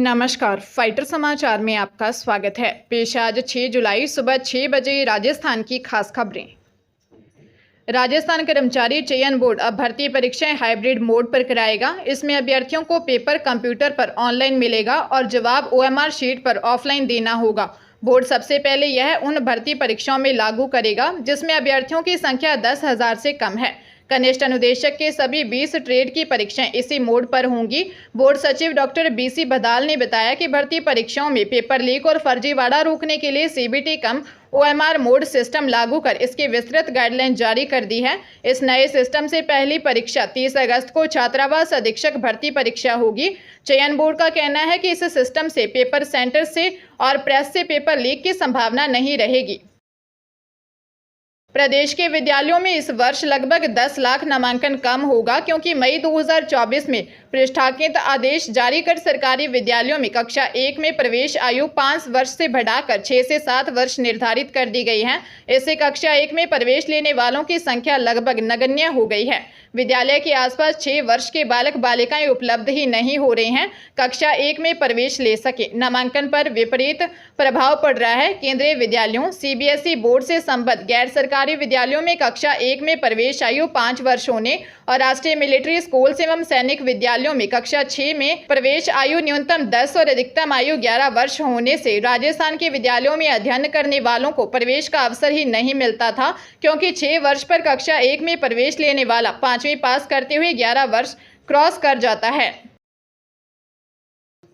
नमस्कार, फाइटर समाचार में आपका स्वागत है। पेश आज 6 जुलाई सुबह 6 बजे राजस्थान की खास खबरें। राजस्थान कर्मचारी चयन बोर्ड अब भर्ती परीक्षाएं हाइब्रिड मोड पर कराएगा। इसमें अभ्यर्थियों को पेपर कंप्यूटर पर ऑनलाइन मिलेगा और जवाब ओएमआर शीट पर ऑफलाइन देना होगा। बोर्ड सबसे पहले यह उन भर्ती परीक्षाओं में लागू करेगा जिसमें अभ्यर्थियों की संख्या 10,000 से कम है। कनिष्ठ अनुदेशक के सभी 20 ट्रेड की परीक्षाएं इसी मोड पर होंगी। बोर्ड सचिव डॉक्टर बीसी बदाल ने बताया कि भर्ती परीक्षाओं में पेपर लीक और फर्जीवाड़ा रोकने के लिए सीबीटी कम ओएमआर मोड सिस्टम लागू कर इसकी विस्तृत गाइडलाइन जारी कर दी है। इस नए सिस्टम से पहली परीक्षा 30 अगस्त को छात्रावास अधीक्षक भर्ती परीक्षा होगी। चयन बोर्ड का कहना है कि इस सिस्टम से पेपर सेंटर से और प्रेस से पेपर लीक की संभावना नहीं रहेगी। प्रदेश के विद्यालयों में इस वर्ष लगभग 10 लाख नामांकन कम होगा क्योंकि मई 2024 में पृष्ठांकित आदेश जारी कर सरकारी विद्यालयों में कक्षा 1 में प्रवेश आयु 5 वर्ष से बढ़ाकर 6 से 7 वर्ष निर्धारित कर दी गई है। इससे कक्षा 1 में प्रवेश लेने वालों की संख्या लगभग नगण्य हो गई है। विद्यालय के आसपास 6 वर्ष के बालक बालिकाएं उपलब्ध ही नहीं हो रहे हैं कक्षा 1 में प्रवेश ले सके। नामांकन पर विपरीत प्रभाव पड़ रहा है। केंद्रीय विद्यालयों सीबीएसई बोर्ड से संबद्ध गैर सरकारी विद्यालयों में कक्षा 1 में प्रवेश आयु 5 वर्ष होने और राष्ट्रीय मिलिट्री स्कूल एवं सैनिक विद्यालयों में कक्षा 6 में प्रवेश आयु न्यूनतम 10 और अधिकतम आयु 11 वर्ष होने से राजस्थान के विद्यालयों में अध्ययन करने वालों को प्रवेश का अवसर ही नहीं मिलता था, क्योंकि 6 वर्ष पर कक्षा 1 में प्रवेश लेने वाला 5वीं पास करते हुए 11 वर्ष क्रॉस कर जाता है।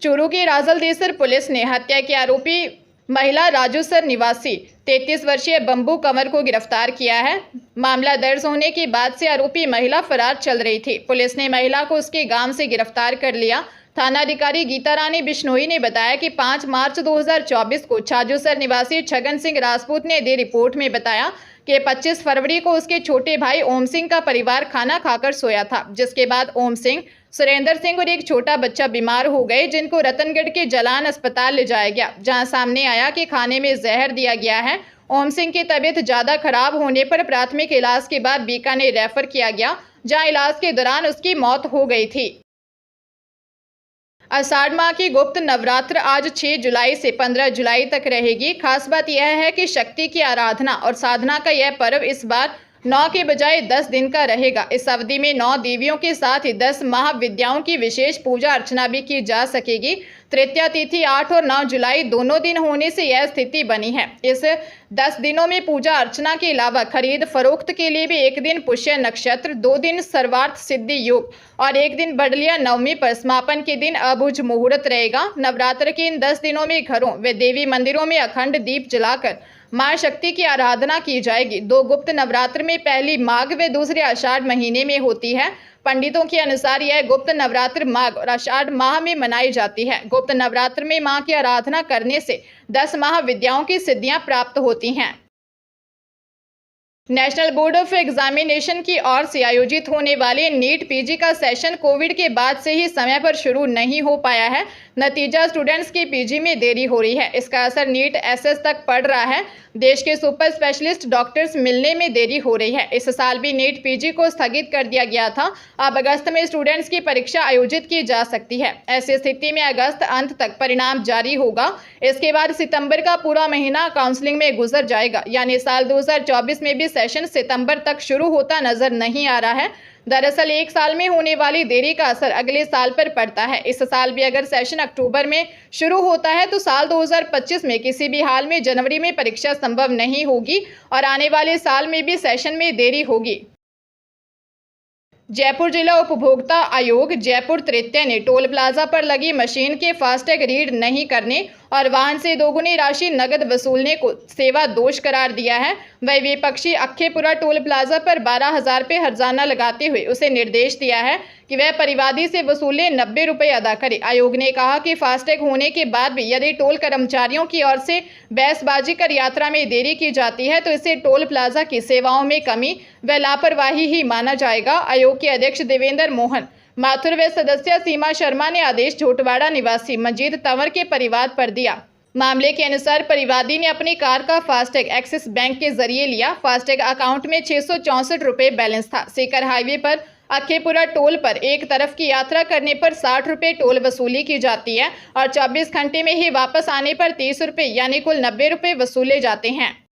चूरू की राजलदेसर पुलिस ने हत्या के आरोपी महिला राजूसर निवासी 33 वर्षीय बंबू कंवर को गिरफ्तार किया है। मामला दर्ज होने के बाद से आरोपी महिला फरार चल रही थी। पुलिस ने महिला को उसके गांव से गिरफ्तार कर लिया। थानाधिकारी गीता रानी बिश्नोई ने बताया कि 5 मार्च 2024 को छाजूसर निवासी छगन सिंह राजपूत ने दी रिपोर्ट में बताया कि 25 फरवरी को उसके छोटे भाई ओम सिंह का परिवार खाना खाकर सोया था, जिसके बाद ओम सिंह, सुरेंद्र सिंह और एक छोटा बच्चा बीमार हो गए, जिनको रतनगढ़ के जलान अस्पताल ले जाया गया, जहां सामने आया कि खाने में जहर दिया गया है। ओम सिंह की तबीयत ज़्यादा खराब होने पर प्राथमिक इलाज के बाद बीकानेर रेफर किया गया, जहां इलाज के दौरान उसकी मौत हो गई थी। आषाढ़ माह की गुप्त नवरात्र आज 6 जुलाई से 15 जुलाई तक रहेगी। खास बात यह है कि शक्ति की आराधना और साधना का यह पर्व इस बार 9 के बजाय 10 दिन का रहेगा। इस अवधि में 9 देवियों के साथ ही 10 महाविद्याओं की विशेष पूजा अर्चना भी की जा सकेगी। तृतीया तिथि 8 और 9 जुलाई दोनों दिन होने से यह स्थिति बनी है। इस 10 दिनों में पूजा अर्चना के अलावा खरीद फरोख्त के लिए भी एक दिन पुष्य नक्षत्र, 2 दिन सर्वार्थ सिद्धि योग और एक दिन बडलिया नवमी पर समापन के दिन अबुझ मुहूर्त रहेगा। नवरात्र के इन 10 दिनों में घरों व देवी मंदिरों में अखंड दीप जलाकर मां शक्ति की आराधना की जाएगी। 2 गुप्त नवरात्र में पहली माघ व दूसरी आषाढ़ महीने में होती है। पंडितों के अनुसार यह गुप्त नवरात्र माघ और आषाढ़ माह में मनाई जाती है। गुप्त नवरात्र में मां की आराधना करने से 10 महाविद्याओं की सिद्धियां प्राप्त होती हैं। नेशनल बोर्ड ऑफ एग्जामिनेशन की ओर से आयोजित होने वाले नीट पीजी का सेशन कोविड के बाद से ही समय पर शुरू नहीं हो पाया है। नतीजा स्टूडेंट्स की पीजी में देरी हो रही है। इसका असर नीट एसएस तक पड़ रहा है। देश के सुपर स्पेशलिस्ट डॉक्टर्स मिलने में देरी हो रही है। इस साल भी नीट पीजी को स्थगित कर दिया गया था। अब अगस्त में स्टूडेंट्स की परीक्षा आयोजित की जा सकती है। ऐसी स्थिति में अगस्त अंत तक परिणाम जारी होगा। इसके बाद सितंबर का पूरा महीना काउंसलिंग में गुजर जाएगा, यानी साल 2024 में भी सेशन सितंबर तक शुरू होता नजर नहीं आ रहा है। दरअसल 1 साल में होने वाली देरी का असर अगले साल पर पड़ता है। इस साल भी अगर सेशन अक्टूबर में शुरू होता है तो साल 2025 में किसी भी हाल में जनवरी में परीक्षा संभव नहीं होगी और आने वाले साल में भी सेशन में देरी होगी। जयपुर जिला उपभोक्ता आयोग जयपुर तृतीय ने टोल प्लाजा पर लगी मशीन के फास्टैग रीड नहीं करने और वाहन से दोगुनी राशि नगद वसूलने को सेवा दोष करार दिया है। वह विपक्षी अक्खेपुरा टोल प्लाजा पर 12,000 रुपये हर्जाना लगाते हुए उसे निर्देश दिया है कि वह परिवादी से वसूले 90 रुपये अदा करे। आयोग ने कहा कि फास्टैग होने के बाद भी यदि टोल कर्मचारियों की ओर से बहसबाजी कर यात्रा में देरी की जाती है तो इसे टोल प्लाजा की सेवाओं में कमी व लापरवाही ही माना जाएगा। आयोग के अध्यक्ष देवेंद्र मोहन माथुर व सदस्य सीमा शर्मा ने आदेश झोटवाड़ा निवासी मजीद तंवर के परिवार पर दिया। मामले के अनुसार परिवादी ने अपनी कार का फास्टैग एक्सिस बैंक के जरिए लिया। फास्टैग अकाउंट में 664 रुपये बैलेंस था। सीकर हाईवे पर अखेपुरा टोल पर एक तरफ की यात्रा करने पर 60 रुपये टोल वसूली की जाती है और 24 घंटे में ही वापस आने पर 30 रुपये यानी कुल 90 रुपये वसूले जाते हैं।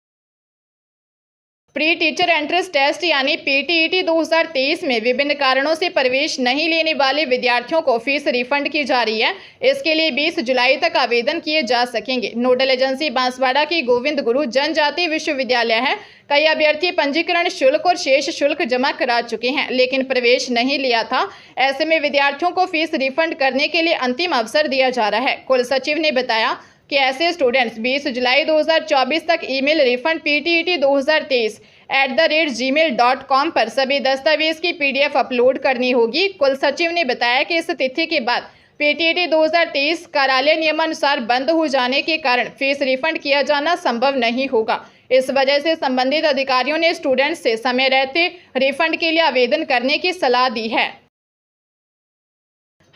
प्री टीचर एंट्रेंस टेस्ट यानी पीटीईटी 2023 में विभिन्न कारणों से प्रवेश नहीं लेने वाले विद्यार्थियों को फीस रिफंड की जा रही है। इसके लिए 20 जुलाई तक आवेदन किए जा सकेंगे। नोडल एजेंसी बांसवाड़ा की गोविंद गुरु जनजाति विश्वविद्यालय है। कई अभ्यर्थी पंजीकरण शुल्क और शेष शुल्क जमा करा चुके हैं, लेकिन प्रवेश नहीं लिया था। ऐसे में विद्यार्थियों को फीस रिफंड करने के लिए अंतिम अवसर दिया जा रहा है। कुल सचिव ने बताया कि ऐसे स्टूडेंट्स 20 जुलाई 2024 तक ईमेल रिफंड ptt2023@gmail.com पर सभी दस्तावेज की PDF अपलोड करनी होगी। कुल सचिव ने बताया कि इस तिथि के बाद पीटीईटी 2023 कार्यालय नियमानुसार बंद हो जाने के कारण फीस रिफंड किया जाना संभव नहीं होगा। इस वजह से संबंधित अधिकारियों ने स्टूडेंट्स से समय रहते रिफंड के लिए आवेदन करने की सलाह दी है।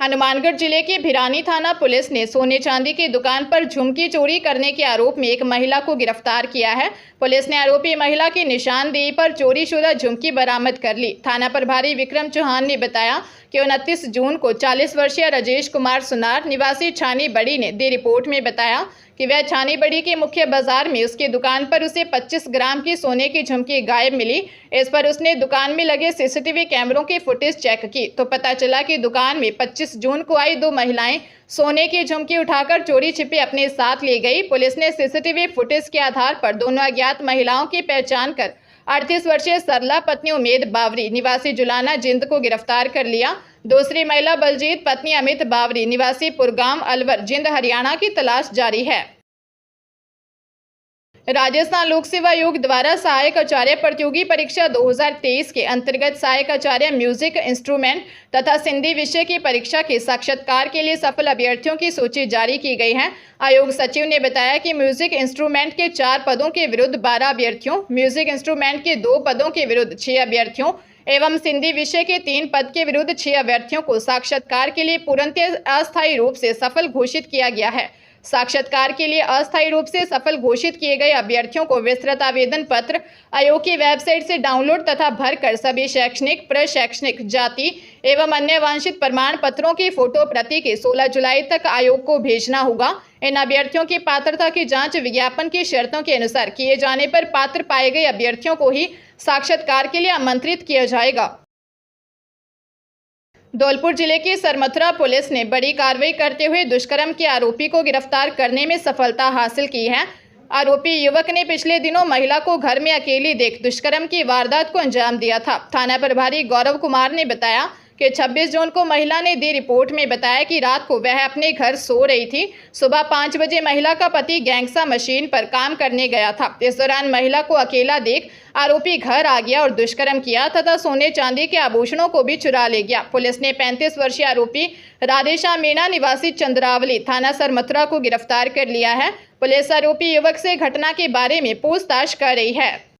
हनुमानगढ़ जिले के भिरानी थाना पुलिस ने सोने चांदी की दुकान पर झुमकी चोरी करने के आरोप में एक महिला को गिरफ्तार किया है। पुलिस ने आरोपी महिला की निशानदेही पर चोरीशुदा झुमकी बरामद कर ली। थाना प्रभारी विक्रम चौहान ने बताया कि 29 जून को 40 वर्षीय राजेश कुमार सुनार निवासी छानी बड़ी ने दी रिपोर्ट में बताया कि वह छानी बड़ी के मुख्य बाजार में उसकी दुकान पर उसे 25 ग्राम की सोने की झुमकी गायब मिली। इस पर उसने दुकान में लगे सीसीटीवी कैमरों की फुटेज चेक की तो पता चला कि दुकान में 25 जून को आई 2 महिलाएं सोने की झुमकी उठाकर चोरी छिपे अपने साथ ले गई। पुलिस ने सीसीटीवी फुटेज के आधार पर दोनों अज्ञात महिलाओं की पहचान कर 38 वर्षीय सरला पत्नी उमेद बावरी निवासी जुलाना जिंद को गिरफ्तार कर लिया। दूसरी महिला बलजीत पत्नी अमित बावरी निवासी पुरगाम अलवर जिंद हरियाणा की तलाश जारी है। राजस्थान लोक सेवा आयोग द्वारा सहायक आचार्य प्रतियोगी परीक्षा 2023 के अंतर्गत सहायक आचार्य म्यूजिक इंस्ट्रूमेंट तथा सिंधी विषय की परीक्षा के साक्षात्कार के लिए सफल अभ्यर्थियों की सूची जारी की गई है। आयोग सचिव ने बताया कि म्यूजिक इंस्ट्रूमेंट के 4 पदों के विरुद्ध 12 अभ्यर्थियों, म्यूजिक इंस्ट्रूमेंट के 2 पदों के विरुद्ध 6 अभ्यर्थियों एवं सिंधी विषय के 3 पद के विरुद्ध 6 अभ्यर्थियों को साक्षात्कार के लिए पूर्णतः अस्थायी रूप से सफल घोषित किया गया है। साक्षात्कार के लिए अस्थायी रूप से सफल घोषित किए गए अभ्यर्थियों को विस्तृत आवेदन पत्र आयोग की वेबसाइट से डाउनलोड तथा भरकर सभी शैक्षणिक, प्रशैक्षणिक, जाति एवं अन्य वांछित प्रमाण पत्रों की फोटो प्रति के 16 जुलाई तक आयोग को भेजना होगा। इन अभ्यर्थियों की पात्रता की जांच विज्ञापन की शर्तों के अनुसार किए जाने पर पात्र पाए गए अभ्यर्थियों को ही साक्षात्कार के लिए आमंत्रित किया जाएगा। धौलपुर जिले की सरमथुरा पुलिस ने बड़ी कार्रवाई करते हुए दुष्कर्म के आरोपी को गिरफ्तार करने में सफलता हासिल की है। आरोपी युवक ने पिछले दिनों महिला को घर में अकेली देख दुष्कर्म की वारदात को अंजाम दिया था। थाना प्रभारी गौरव कुमार ने बताया कि 26 जून को महिला ने दी रिपोर्ट में बताया कि रात को वह अपने घर सो रही थी। सुबह 5 बजे महिला का पति गैंगसा मशीन पर काम करने गया था। इस दौरान महिला को अकेला देख आरोपी घर आ गया और दुष्कर्म किया तथा सोने चांदी के आभूषणों को भी चुरा ले गया। पुलिस ने 35 वर्षीय आरोपी राधेश्याम मीणा निवासी चंद्रावली थाना सरमथुरा को गिरफ्तार कर लिया है। पुलिस आरोपी युवक से घटना के बारे में पूछताछ कर रही है।